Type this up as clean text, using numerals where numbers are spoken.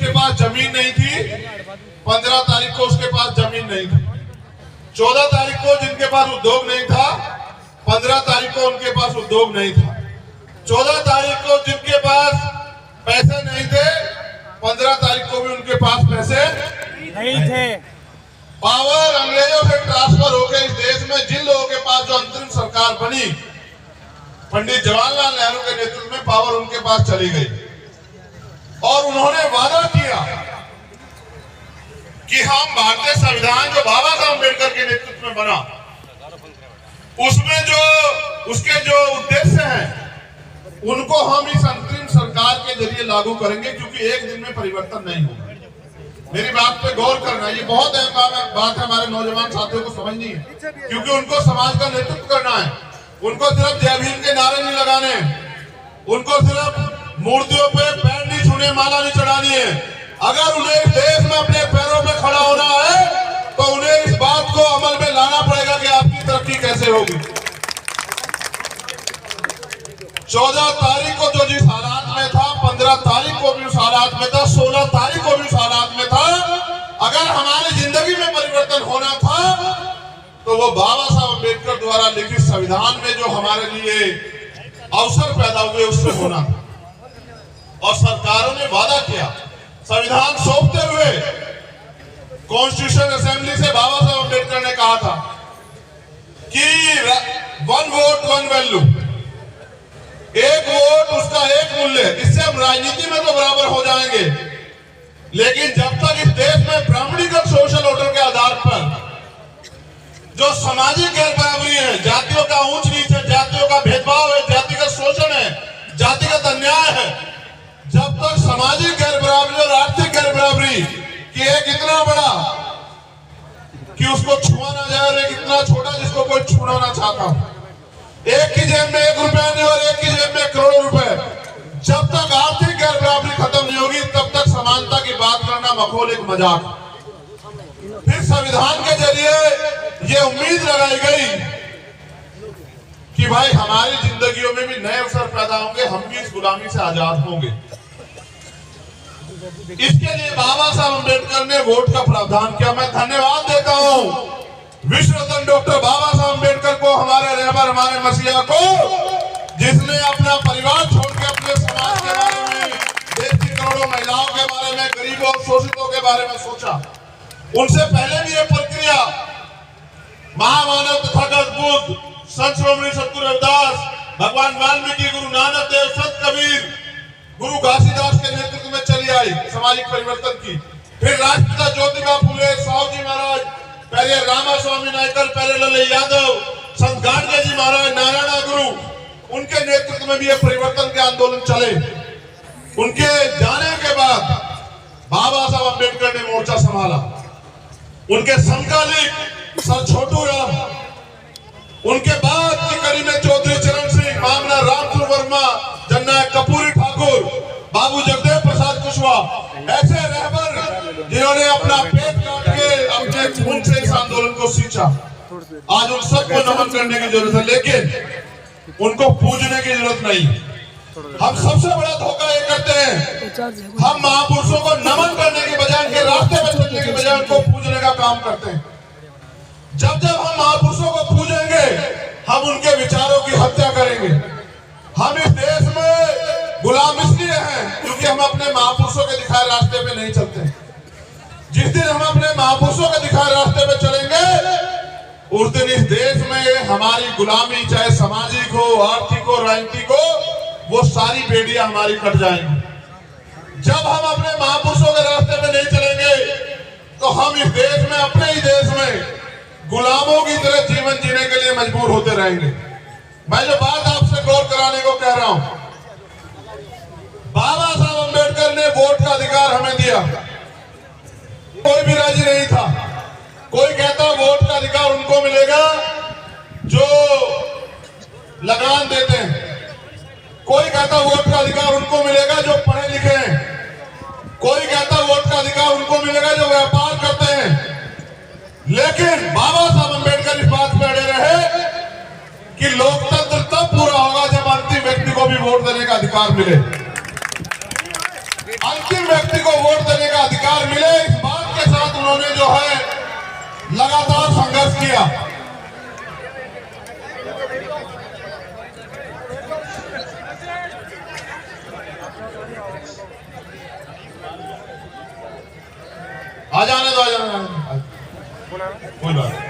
जिसके पास जमीन नहीं थी 15 तारीख को उसके पास जमीन नहीं थी। 14 तारीख को जिनके पास उद्योग नहीं था 15 तारीख को उनके पास उद्योग नहीं था। 14 तारीख को जिनके पास पैसे नहीं थे 15 तारीख को भी उनके पास पैसे नहीं थे। पावर अंग्रेजों से ट्रांसफर होकर इस देश में जिन लोगों के पास जो अंतरिम सरकार बनी, पंडित जवाहरलाल नेहरू के नेतृत्व में पावर उनके पास चली गई और उन्होंने वादा किया कि हम भारतीय संविधान जो बाबा साहब अम्बेडकर के नेतृत्व में बना उसमें जो उसके जो उद्देश्य हैं उनको हम इस अंतरिम सरकार के जरिए लागू करेंगे, क्योंकि एक दिन में परिवर्तन नहीं होगा। मेरी बात पे गौर करना, ये बहुत अहम बात है हमारे नौजवान साथियों को समझनी है, क्योंकि उनको समाज का नेतृत्व करना है। उनको सिर्फ जय भीम के नारे नहीं लगाने, उनको सिर्फ मूर्तियों पे पैर नहीं छूने, माला नहीं चढ़ानी है। अगर उन्हें इस देश में अपने पैरों पे खड़ा होना है तो उन्हें इस बात को अमल में लाना पड़ेगा कि आपकी तरक्की कैसे होगी। 14 तारीख को जो जिस हालात में था 15 तारीख को भी उस हालात में था, 16 तारीख को भी उस हालात में था। अगर हमारी जिंदगी में परिवर्तन होना था तो वो बाबा साहब अम्बेडकर द्वारा लिखित संविधान में जो हमारे लिए अवसर पैदा हुए उससे होना था। और सरकारों ने वादा किया, संविधान सौंपते हुए कॉन्स्टिट्यूशन असेंबली से बाबा साहब अम्बेडकर ने कहा था कि 1 वोट 1 वैल्यू, एक वोट उसका एक मूल्य। इससे हम राजनीति में तो बराबर हो जाएंगे, लेकिन जब तक इस देश में ब्राह्मणीकृत सोशल ऑर्डर के आधार पर जो सामाजिक गैर बराबरी है, जातियों का ऊंच नीच है, जातियों का भेदभाव है, जातिगत शोषण है, जातिगत अन्याय है, जब तक सामाजिक गैर बराबरी और आर्थिक गैर बराबरी कि एक इतना बड़ा कि उसको छुआ ना जाए और एक इतना छोटा जिसको कोई छूना ना चाहता, एक की जेब में 1 रुपया नहीं और एक की जेब में करोड़ों रुपए, जब तक आर्थिक गैर बराबरी खत्म नहीं होगी तब तक समानता की बात करना मखौल एक मजाक। फिर संविधान के जरिए ये उम्मीद लगाई गई कि भाई हमारी जिंदगियों में भी नए अवसर पैदा होंगे, हम भी इस गुलामी से आजाद होंगे। इसके लिए बाबा साहब अम्बेडकर ने वोट का प्रावधान किया। मैं धन्यवाद देता हूं विश्व रत्न डॉक्टर बाबा साहब अम्बेडकर को, हमारे रहबर, हमारे मसीहा को, जिसने अपना परिवार छोड़ के अपने समाज के बारे में, देश की करोड़ों महिलाओं के बारे में, गरीबों और शोषितों के बारे में सोचा। उनसे पहले भी ये प्रक्रिया महामानव तथागत बुद्ध, संत श्रोमणी सतगुरु रविदास, भगवान वाल्मीकि, गुरु नानक देव, संत कबीर, गुरु घासीदास के नेतृत्व में चली आई सामाजिक परिवर्तन की। फिर राष्ट्रपिता ज्योतिबा फुले, साहू जी महाराज, पहले रामास्वामी नायकर, पहले लल्लू यादव, संत गाडगे जी महाराज, नारायण गुरु, उनके नेतृत्व में भी ये परिवर्तन के आंदोलन चले। उनके जाने के बाद बाबा साहब अम्बेडकर ने मोर्चा संभाला। उनके समकालिक सर छोटू राम, उनके बाद की कड़ी में चौधरी चरण सिंह, मामला रामपुर वर्मा, जननायक कपूरी ठाकुर, बाबू जगदेव प्रसाद कुशवाहा, ऐसे रहबर जिन्होंने अपना पेट काट के अपने खून से इस आंदोलन को सींचा। आज उन सबको नमन करने की जरूरत है, लेकिन उनको पूजने की जरूरत नहीं। हम सबसे बड़ा धोखा ये करते हैं, हम महापुरुषों को नमन करने के बजाय, उनके रास्ते में चलने के बजाय उनको पूजने का काम करते हैं। जब जब हम महापुरुषों को पूजेंगे हम उनके विचारों की हत्या करेंगे। हम इस देश में गुलाम इसलिए हैं क्योंकि हम अपने महापुरुषों के दिखाए रास्ते पे नहीं चलते। जिस दिन हम अपने महापुरुषों के दिखाए रास्ते पे चलेंगे उस दिन इस देश में हमारी गुलामी, चाहे सामाजिक हो, आर्थिक हो, राजनीतिक हो, वो सारी बेड़ियां हमारी कट जाएंगी। जब हम अपने महापुरुषों के रास्ते पे नहीं चलेंगे तो हम इस देश में, अपने ही देश में गुलामों की तरह जीवन जीने के लिए मजबूर होते रहेंगे। मैं जो बात आपसे गौर कराने को कह रहा हूं, बाबा साहब अम्बेडकर ने वोट का अधिकार हमें दिया, कोई भी राजी नहीं था। कोई कहता वोट का अधिकार उनको मिलेगा जो लगान देते हैं, कोई कहता वोट का अधिकार उनको मिलेगा जो पढ़े लिखे हैं, कोई कहता वोट का अधिकार उनको मिलेगा जो व्यापार करते हैं। लेकिन बाबा साहब अम्बेडकर इस बात पे अड़े रहे कि लोकतंत्र तब पूरा होगा जब अंतिम व्यक्ति को भी वोट देने का अधिकार मिले। अंतिम व्यक्ति को वोट देने कोई बात नहीं।